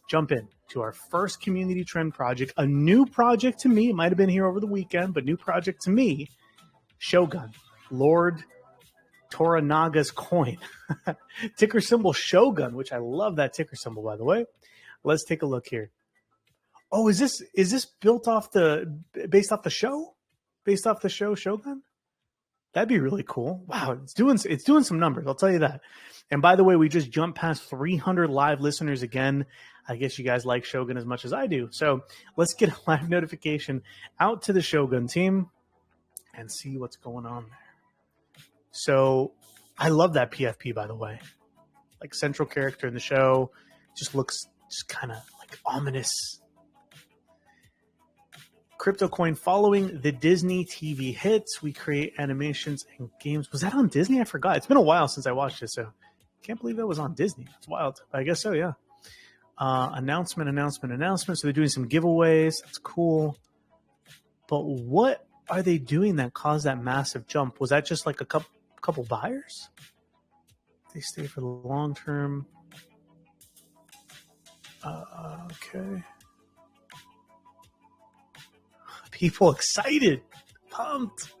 jump in to our first community trend project, a new project to me. It might have been here over the weekend, but new project to me. Shogun, Lord Toranaga's coin. Ticker symbol Shogun, which I love that ticker symbol, by the way. Let's take a look here. Oh, is this based off the show? Based off the show Shogun? That'd be really cool. Wow, it's doing some numbers, I'll tell you that. And by the way, we just jumped past 300 live listeners again. I guess you guys like Shogun as much as I do. So let's get a live notification out to the Shogun team and see what's going on there. So I love that PFP, by the way. Like central character in the show. Just looks just kind of like ominous. Crypto coin following the Disney TV hits. We create animations and games. Was that on Disney? I forgot. It's been a while since I watched it, so can't believe that was on Disney. It's wild. I guess so, yeah. Announcement. So they're doing some giveaways. That's cool. But what are they doing that caused that massive jump? Was that just like a couple buyers? They stay for the long term. Okay. People excited, pumped.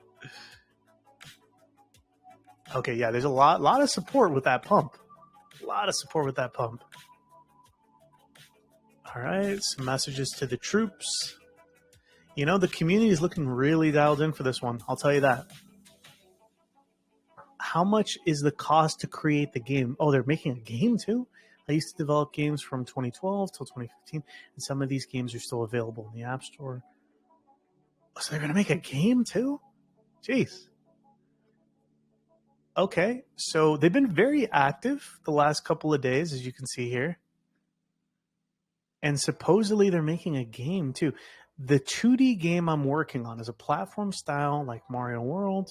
Okay, yeah, there's a lot of support with that pump. All right, some messages to the troops. You know, the community is looking really dialed in for this one. I'll tell you that. How much is the cost to create the game? Oh, they're making a game too? I used to develop games from 2012 till 2015, and some of these games are still available in the App Store. So they're going to make a game too? Jeez. Okay, so they've been very active the last couple of days, as you can see here. And supposedly they're making a game too. The 2D game I'm working on is a platform style like Mario World,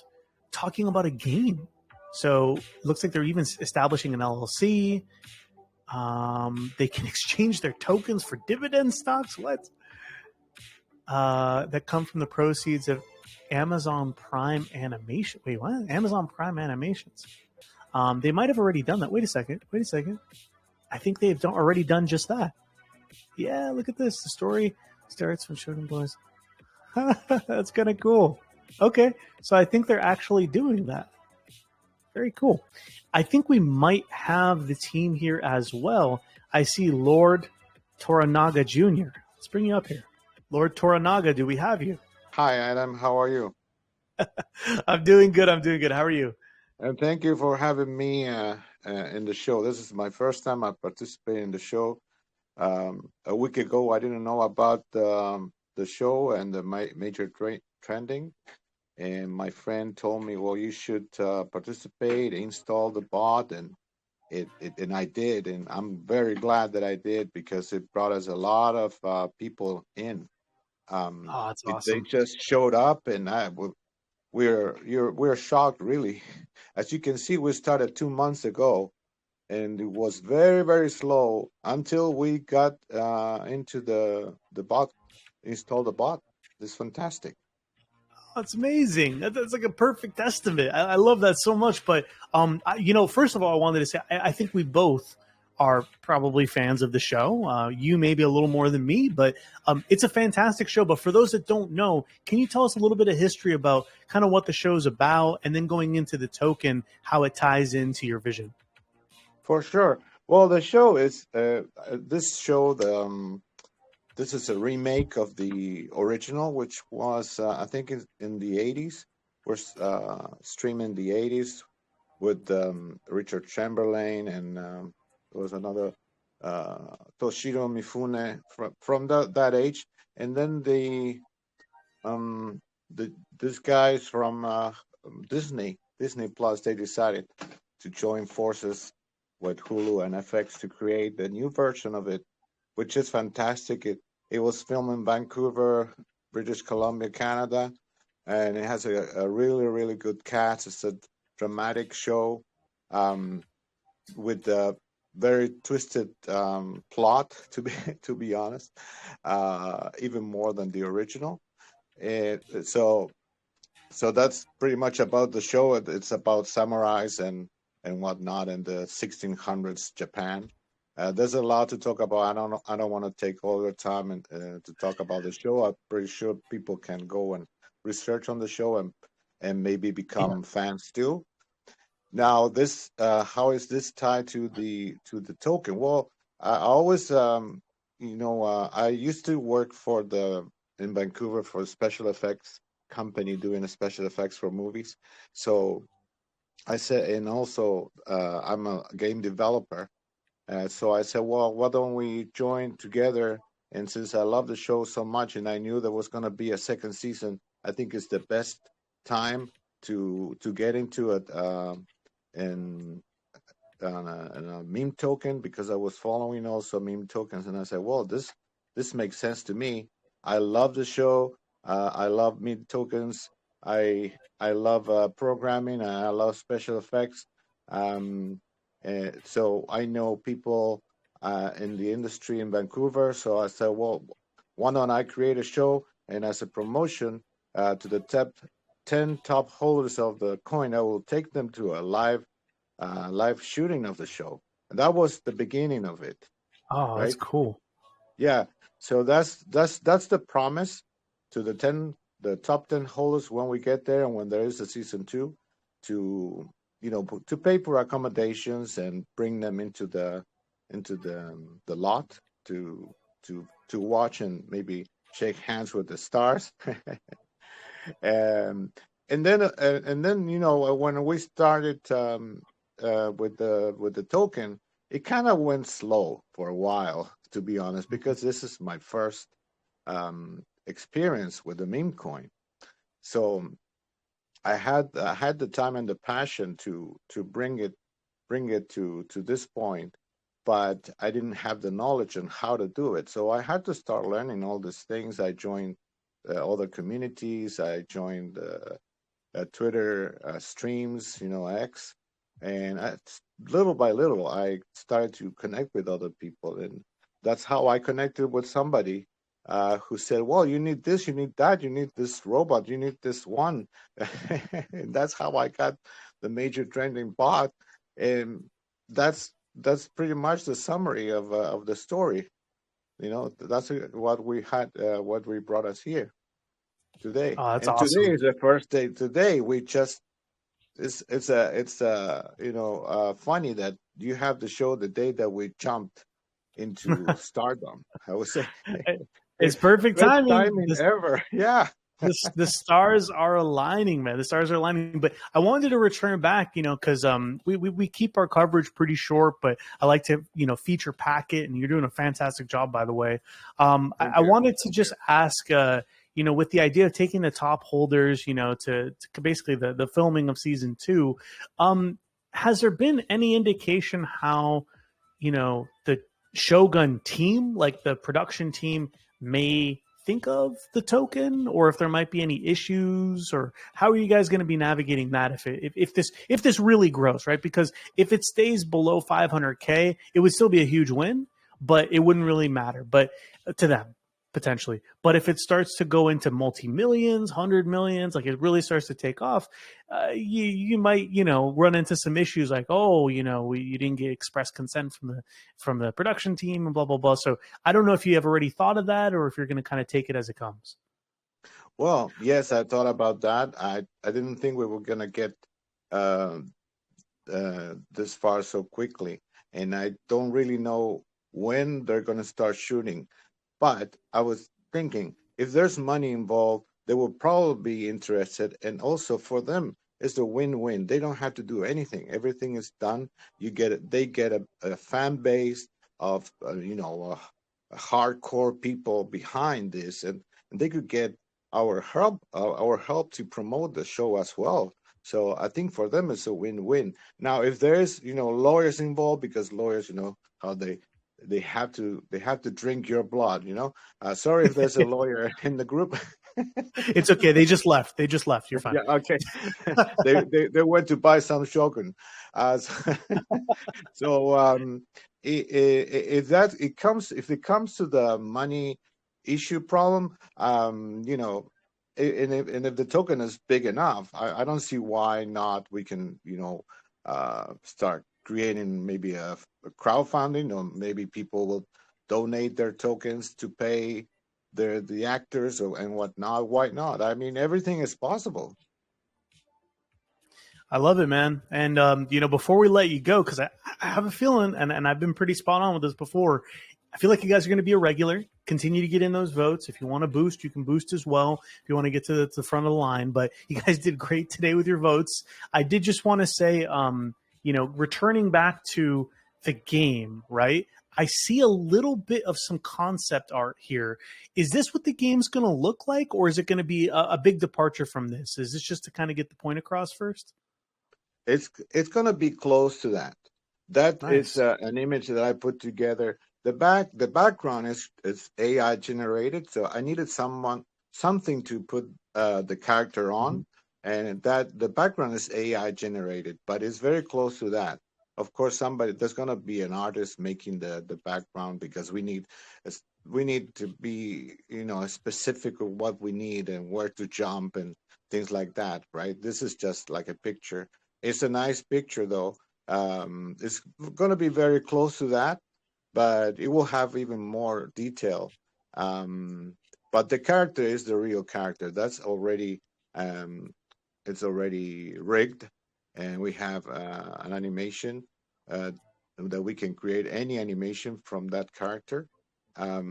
talking about a game. So it looks like they're even establishing an LLC. They can exchange their tokens for dividend stocks. What? That come from the proceeds of Amazon Prime Animation. Wait, what? Amazon Prime Animations. They might have already done that. Wait a second. I think they've already done just that. Yeah, look at this. The story starts when Shogun Boys. That's kind of cool. Okay, so I think they're actually doing that. Very cool. I think we might have the team here as well. I see Lord Toranaga Jr. Let's bring you up here. Lord Toranaga, do we have you? Hi, Adam. How are you? I'm doing good. How are you? And thank you for having me in the show. This is my first time I participate in the show. A week ago, I didn't know about the show and the major trending. And my friend told me, well, you should participate, install the bot. And I did. And I'm very glad that I did because it brought us a lot of people in. That's awesome. They just showed up, and we're shocked, really. As you can see, we started 2 months ago, and it was very, very slow until we got into the bot, installed the bot. It's fantastic. That's amazing. That's like a perfect estimate. I love that so much. But first of all, I wanted to say I think we both are probably fans of the show. You maybe a little more than me, but it's a fantastic show. But for those that don't know, can you tell us a little bit of history about kind of what the show's about, and then going into the token, how it ties into your vision? For sure. Well, the show is this show. This is a remake of the original, which was I think in the 80s. We're streaming the 80s with Richard Chamberlain and there was another Toshiro Mifune from that age, and then these guys from Disney Plus, they decided to join forces with Hulu and FX to create the new version of it, which is fantastic. It was filmed in Vancouver, British Columbia, Canada, and it has a really, really good cast. It's a dramatic show with a very twisted plot, to be honest, even more than the original. So that's pretty much about the show. It's about samurais and whatnot in the 1600s Japan. There's a lot to talk about. I don't want to take all your time and to talk about the show. I'm pretty sure people can go and research on the show and maybe Yeah. become fans too. Now, this how is this tied to the token? Well, I always I used to work for the in Vancouver for a special effects company doing the special effects for movies. So I said, and also I'm a game developer. So I said, well, why don't we join together? And since I love the show so much, and I knew there was going to be a second season, I think it's the best time to get into it. And and a meme token because I was following also meme tokens, and I said, "Well, this makes sense to me. I love the show. I love meme tokens. I love programming. And I love special effects. Um, so I know people in the industry in Vancouver. So I said, well, why don't I create a show and as a promotion to the top 10 top holders of the coin, I will take them to a live shooting of the show. And that was the beginning of it, Oh, that's right? cool. Yeah. So that's the promise to the top 10 holders when we get there and when there is a season two, to to pay for accommodations and bring them into the lot to watch and maybe shake hands with the stars. Um, and then when we started with the token, it kind of went slow for a while, to be honest, because this is my first experience with the meme coin. So I had the time and the passion to bring it to this point, but I didn't have the knowledge on how to do it. So I had to start learning all these things. I joined other communities. I joined Twitter streams, X, and little by little, I started to connect with other people, and that's how I connected with somebody who said, "Well, you need this, you need that, you need this robot, you need this one," and that's how I got the Major Trending bot, and that's pretty much the summary of the story. That's what we had, what we brought us here today. Oh, that's And today awesome. is the first day. Today we just it's funny that you have the show the day that we jumped into stardom. I would say It's perfect best timing. timing ever. Yeah. The stars are aligning, man. The stars are aligning. But I wanted to return back, because we keep our coverage pretty short, but I like to feature packet, and you're doing a fantastic job, by the way. Thank I you. wanted to just ask, with the idea of taking the top holders, to basically the filming of season 2, has there been any indication how the Shogun team, like the production team, may think of the token, or if there might be any issues, or how are you guys going to be navigating that if this really grows, right? Because if it stays below 500K, it would still be a huge win, but it wouldn't really matter, but to them potentially. But if it starts to go into multi-millions, 100 millions, like it really starts to take off, you might run into some issues like, oh, you didn't get express consent from the production team and blah blah blah. So I don't know if you have already thought of that, or if you're going to kind of take it as it comes. Well, yes, I thought about that. I didn't think we were gonna get uh, this far so quickly, and I don't really know when they're gonna start shooting. But I was thinking, if there's money involved, they will probably be interested. And also for them, it's a win-win. They don't have to do anything. Everything is done. They get a fan base of, hardcore people behind this, and they could get our help to promote the show as well. So I think for them it's a win-win. Now, if there's lawyers involved, because lawyers, how they have to drink your blood. Sorry if there's a lawyer in the group. It's okay. They just left. You're fine. Yeah, okay. They went to buy some Shogun. So if it comes to the money issue problem, and if the token is big enough, I don't see why not we can start creating maybe a crowdfunding, or maybe people will donate their tokens to pay the actors and whatnot. Why not? I mean, everything is possible. I love it, man. And before we let you go, because I have a feeling, and I've been pretty spot on with this before. I feel like you guys are going to be a regular. Continue to get in those votes. If you want to boost, you can boost as well. If you want to get to the front of the line, but you guys did great today with your votes. I did just want to say, returning back to the game, right? I see a little bit of some concept art here. Is this what the game's going to look like, or is it going to be a big departure from this? Is this just to kind of get the point across first? It's going to be close to that. That Nice. is an image that I put together. The background is AI generated, so I needed something to put the character on, and that the background is AI generated, but it's very close to that. Of course, there's going to be an artist making the background, because we need to be specific of what we need and where to jump and things like that, right? This is just like a picture. It's a nice picture, though. It's going to be very close to that, but it will have even more detail. But the character is the real character. That's already it's already rigged, and we have an animation that we can create any animation from that character. But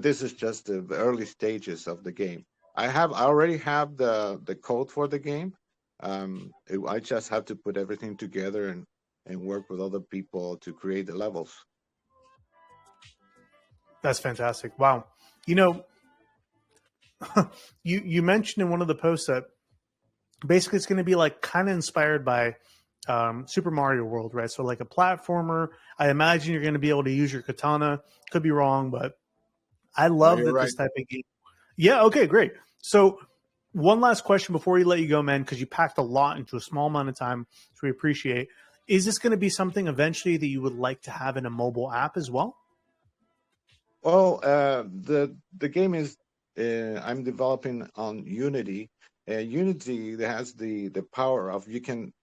this is just the early stages of the game. I already have the code for the game. I just have to put everything together and work with other people to create the levels. That's fantastic. Wow. You mentioned in one of the posts that basically it's going to be like kind of inspired by Super Mario World, right? So like a platformer. I imagine you're going to be able to use your katana. Could be wrong, but I love that this type of game. Yeah. Okay. Great. So one last question before we let you go, man, because you packed a lot into a small amount of time, so we appreciate. Is this going to be something eventually that you would like to have in a mobile app as well? Well, the game is I'm developing on Unity. Unity that has the power of you can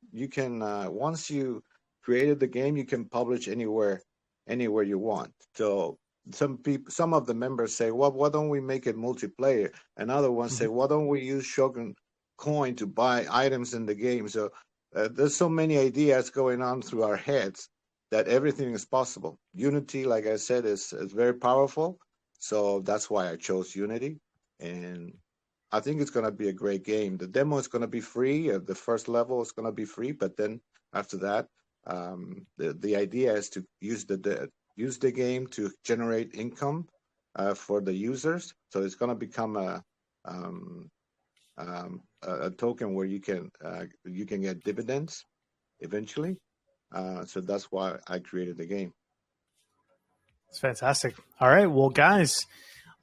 once you created the game, you can publish anywhere you want. So some of the members say, well, why don't we make it multiplayer? And other ones say, why don't we use Shogun Coin to buy items in the game? So there's so many ideas going on through our heads that everything is possible. Unity, like I said, is very powerful. So that's why I chose Unity. And I think it's going to be a great game. The demo is going to be free. The first level is going to be free. But then after that, the idea is to use the game to generate income for the users. So it's going to become a token where you can get dividends eventually. So that's why I created the game. It's fantastic. All right. Well, guys,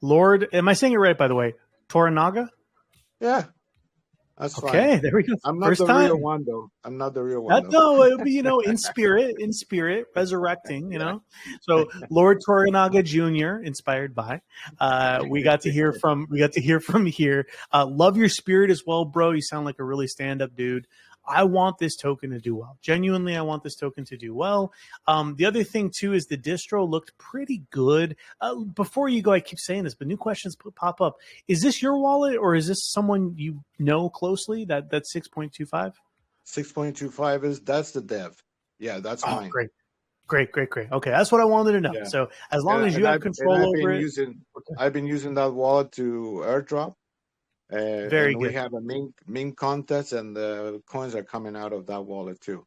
Lord, am I saying it right, by the way? Toranaga? Yeah, that's fine. Okay, there we go. I'm not the real one, though. I'm not the real one. No, it'll be, in spirit, resurrecting, So Lord Toranaga Jr., inspired by. We got to hear from here. Love your spirit as well, bro. You sound like a really stand-up dude. I want this token to do well. Genuinely, I want this token to do well. The other thing, too, is the distro looked pretty good. Before you go, I keep saying this, but new questions pop up. Is this your wallet, or is this someone you know closely, that 6.25? 6.25 that's the dev. Yeah, that's mine. Great. Okay, that's what I wanted to know. Yeah. So as long as you have control over it. I've been using that wallet to airdrop. Very good. We have a meme contest, and the coins are coming out of that wallet too.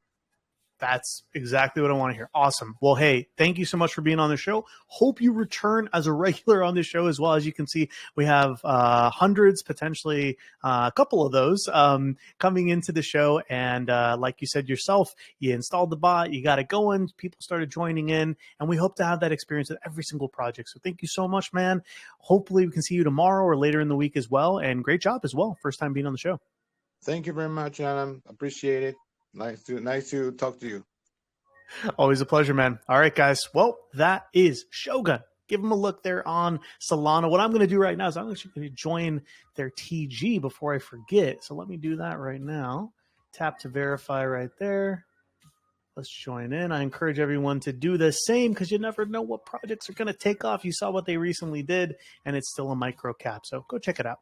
That's exactly what I want to hear. Awesome. Well, hey, thank you so much for being on the show. Hope you return as a regular on the show as well. As you can see, we have hundreds, potentially a couple of those coming into the show. And like you said yourself, you installed the bot, you got it going, people started joining in, and we hope to have that experience with every single project. So thank you so much, man. Hopefully we can see you tomorrow or later in the week as well. And great job as well. First time being on the show. Thank you very much, Adam. Appreciate it. Nice to talk to you. Always a pleasure, man. All right, guys. Well, that is Shogun. Give them a look there on Solana. What I'm going to do right now is I'm actually going to join their TG before I forget. So let me do that right now. Tap to verify right there. Let's join in. I encourage everyone to do the same because you never know what projects are going to take off. You saw what they recently did, and it's still a micro cap. So go check it out.